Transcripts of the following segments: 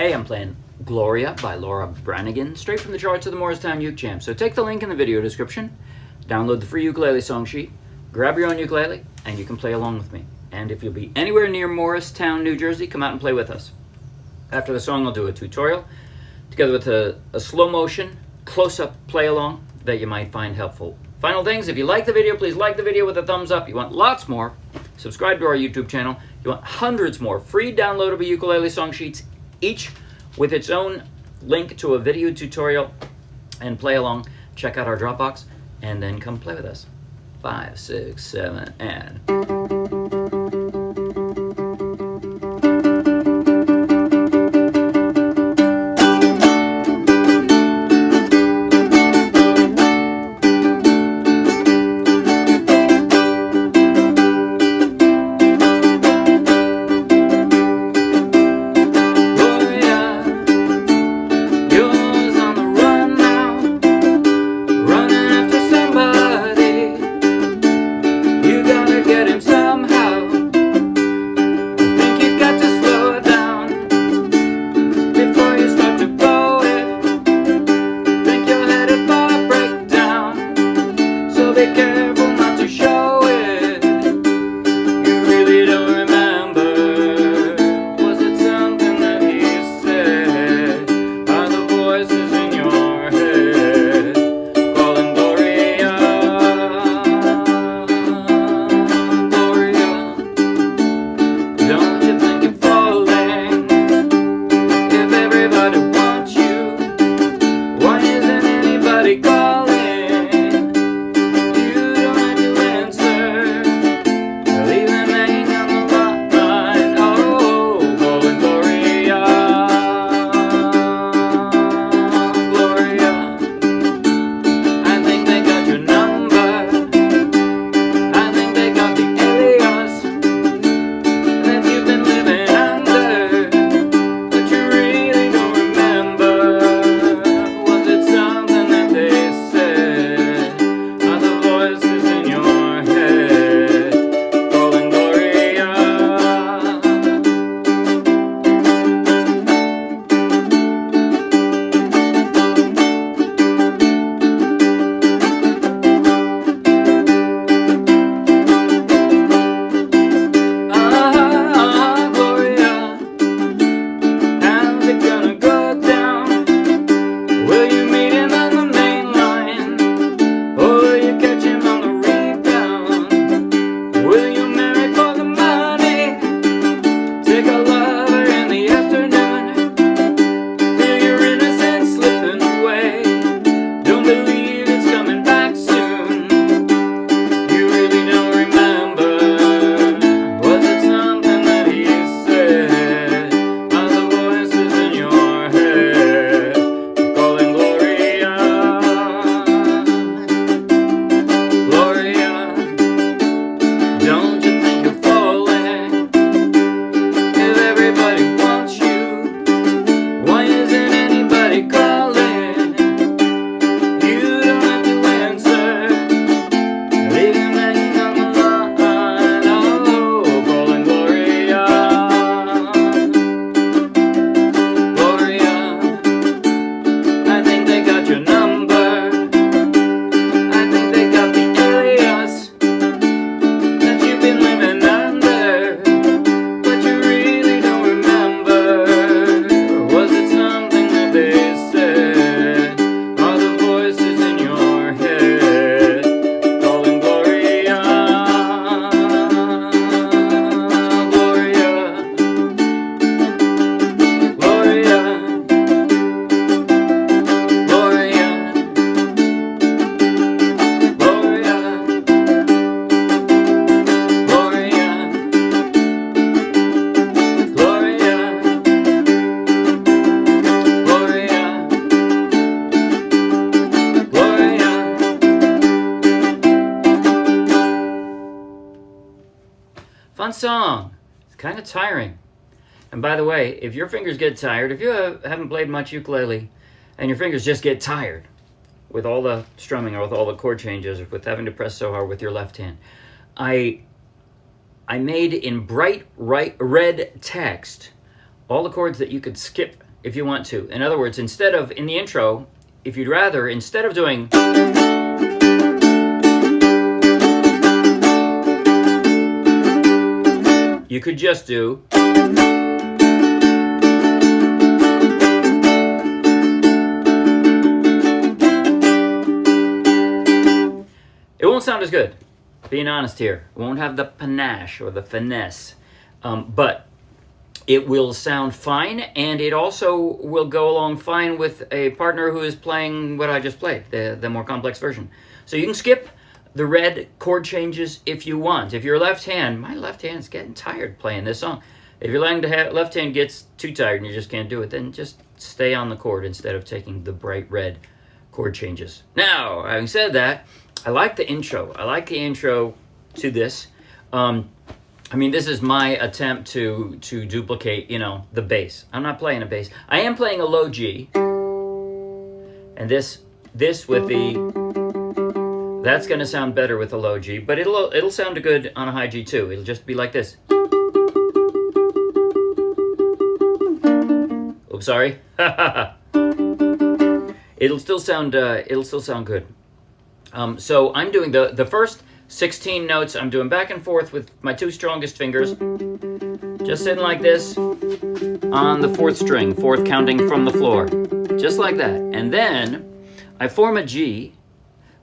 Hey, I'm playing Gloria by Laura Branigan, straight from the charts of the Morristown Uke Jam. So take the link in the video description, download the free ukulele song sheet, grab your own ukulele, and you can play along with me. And if you'll be anywhere near Morristown, New Jersey, come out and play with us. After the song, I'll do a tutorial, together with a slow motion, close-up play-along that you might find helpful. Final things, if you like the video, please like the video with a thumbs up. You want lots more, subscribe to our YouTube channel. You want hundreds more free downloadable ukulele song sheets, each with its own link to a video tutorial and play along. Check out our Dropbox and then come play with us. 5, 6, 7, and... Fun song. It's kind of tiring. And by the way, if your fingers get tired, if you haven't played much ukulele and your fingers just get tired with all the strumming or with all the chord changes or with having to press so hard with your left hand, I made in bright red text all the chords that you could skip if you want to. In other words, instead of, in the intro, if you'd rather, instead of doing, you could just do, it won't sound as good, being honest here. It won't have the panache or the finesse, but it will sound fine, and it also will go along fine with a partner who is playing what I just played, the more complex version. So you can skip the red chord changes if you want. If your left hand, my left hand's getting tired playing this song. If your left hand gets too tired and you just can't do it, then just stay on the chord instead of taking the bright red chord changes. Now, having said that, I like the intro. I like the intro to this. I mean, this is my attempt to duplicate, you know, the bass. I'm not playing a bass. I am playing a low G. And this with the, that's going to sound better with a low G, but it'll sound good on a high G too. It'll just be like this. Oops, sorry. It'll still sound good. So I'm doing the first 16 notes, I'm doing back and forth with my two strongest fingers, just sitting like this on the 4th string, 4th counting from the floor, just like that. And then I form a G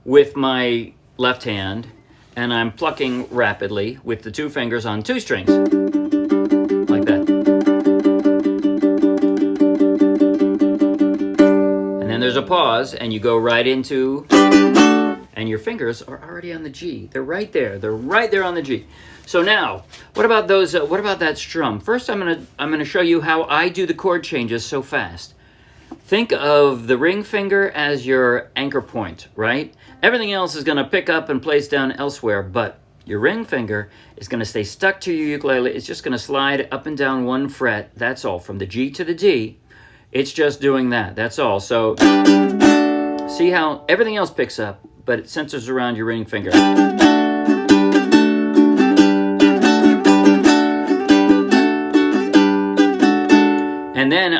with my left hand, and I'm plucking rapidly with the 2 fingers on 2 strings, like that. And then there's a pause, and you go right into, and your fingers are already on the G. They're right there. They're right there on the G. So now, what about those? What about that strum? First, I'm gonna show you how I do the chord changes so fast. Think of the ring finger as your anchor point, right? Everything else is gonna pick up and place down elsewhere, but your ring finger is gonna stay stuck to your ukulele. It's just gonna slide up and down 1 fret. That's all, from the G to the D. It's just doing that. That's all. So see how everything else picks up, but it centers around your ring finger. And then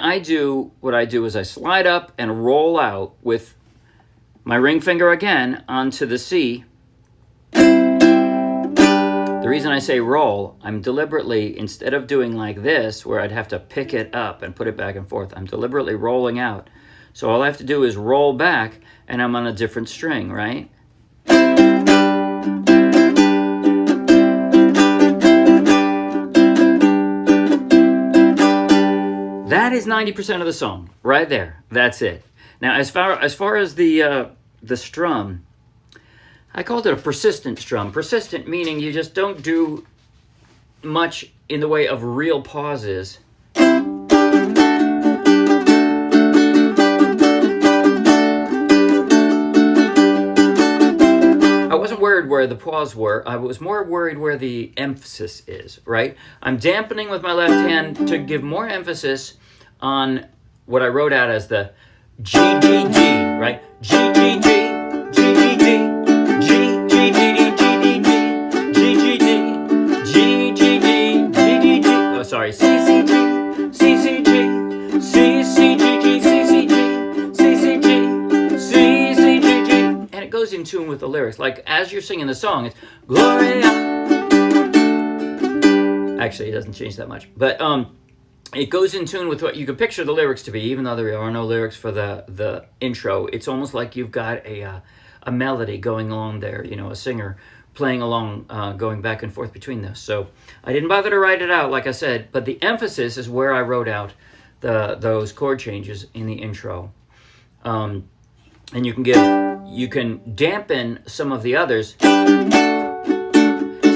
what I do is I slide up and roll out with my ring finger again onto the C. The reason I say roll, I'm deliberately, instead of doing like this, where I'd have to pick it up and put it back and forth, I'm deliberately rolling out. So all I have to do is roll back, and I'm on a different string, right? That is 90% of the song, right there. That's it. Now, as far as the strum, I called it a persistent strum. Persistent meaning you just don't do much in the way of real pauses. I wasn't worried where the pause were. I was more worried where the emphasis is, right? I'm dampening with my left hand to give more emphasis on what I wrote out as the G, D, D, right? G, D, D, G, D, D, G, G, D, D, G, D, D, G, G, D, G, G, D, G, D, D. Oh, sorry. C, C, G, C, C, G, C, C, G, G, C, C, G, C, C, G, C, C, G, G. And it goes in tune with the lyrics. Like, as you're singing the song, it's Gloria. Actually, it doesn't change that much. But, it goes in tune with what you could picture the lyrics to be, even though there are no lyrics for the intro. It's almost like you've got a melody going along there, you know, a singer playing along, going back and forth between those. So I didn't bother to write it out, like I said, but the emphasis is where I wrote out those chord changes in the intro. And you can dampen some of the others.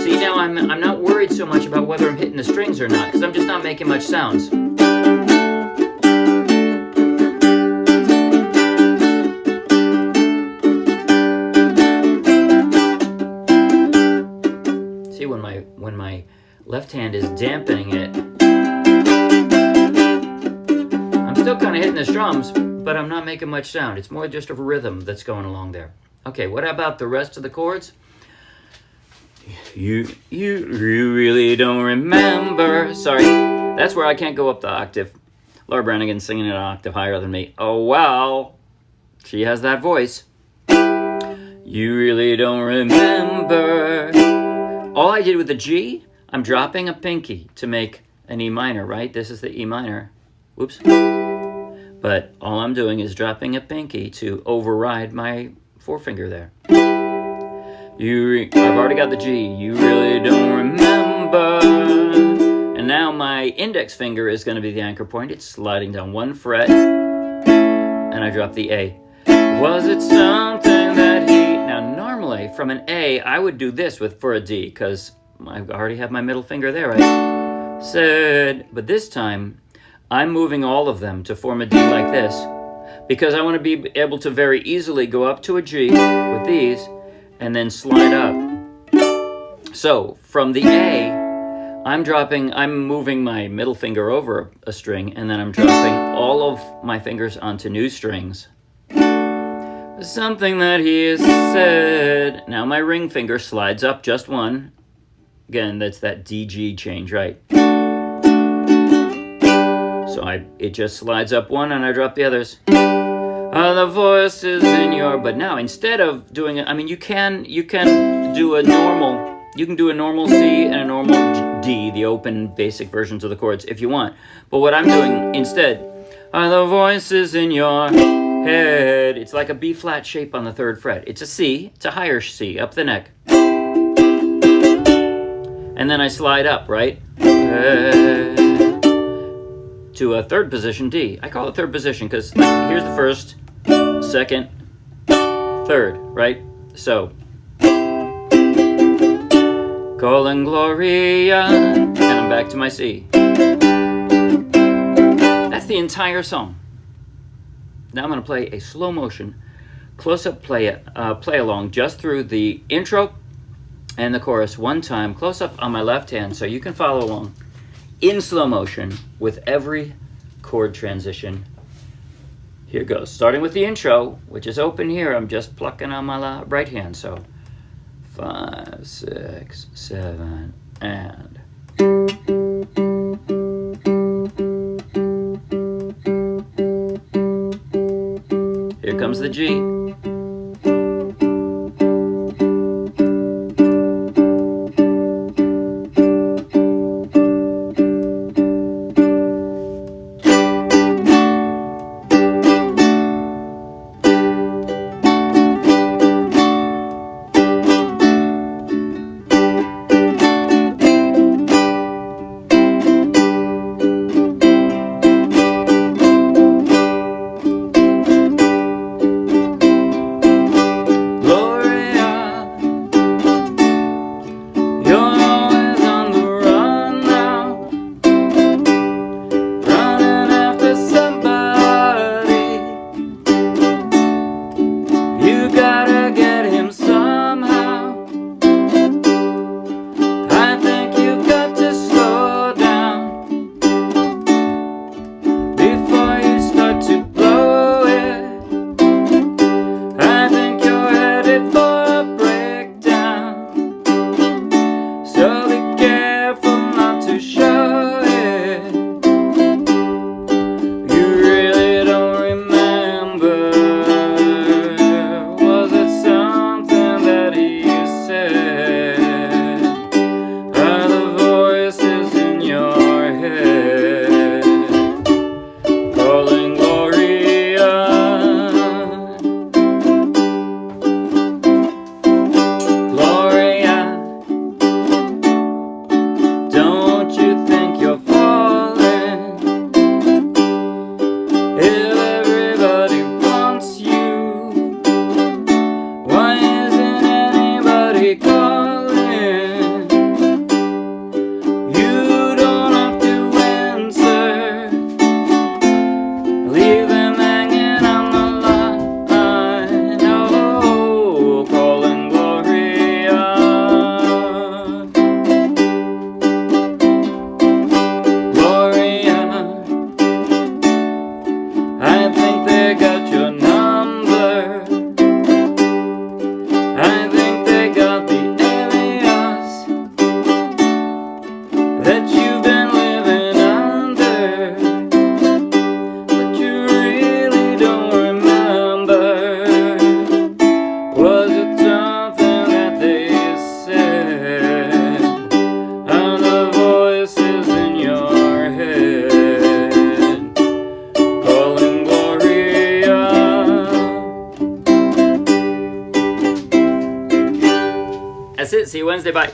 See, now I'm not worried so much about whether I'm hitting the strings or not, because I'm just not making much sounds. See, when my left hand is dampening it, I'm still kind of hitting the strums, but I'm not making much sound. It's more just a rhythm that's going along there. Okay, what about the rest of the chords? You really don't remember. Sorry, that's where I can't go up the octave. Laura Branigan singing an octave higher than me. Oh, well, she has that voice. You really don't remember. All I did with the G, I'm dropping a pinky to make an E minor, right? This is the E minor. Whoops. But all I'm doing is dropping a pinky to override my forefinger there. I've already got the G. You really don't remember. And now my index finger is going to be the anchor point. It's sliding down one fret. And I drop the A. Was it something that he... Now, normally, from an A, I would do this for a D, because I already have my middle finger there, right? Said, but this time, I'm moving all of them to form a D like this, because I want to be able to very easily go up to a G with these, and then slide up. So, from the A, I'm moving my middle finger over a string, and then I'm dropping all of my fingers onto new strings. Something that he has said. Now my ring finger slides up just one. Again, that's that DG change, right? So it just slides up one and I drop the others. The voice is in your... But now instead of doing it, I mean, you can do a normal... You can do a normal C and a normal D, the open basic versions of the chords, if you want. But what I'm doing instead, the voice is in your head. It's like a B flat shape on the 3rd fret. It's a C, it's a higher C, up the neck. And then I slide up, right? To a 3rd position D. I call it 3rd position because here's the 1st, 2nd, 3rd, right? So, calling Gloria, and I'm back to my C. That's the entire song. Now I'm going to play a slow motion, close-up play along just through the intro and the chorus one time, close-up on my left hand, so you can follow along in slow motion with every chord transition. Here goes. Starting with the intro, which is open here. I'm just plucking on my right hand, so 5, 6, 7, and... Here comes the G. it. See you Wednesday. Bye.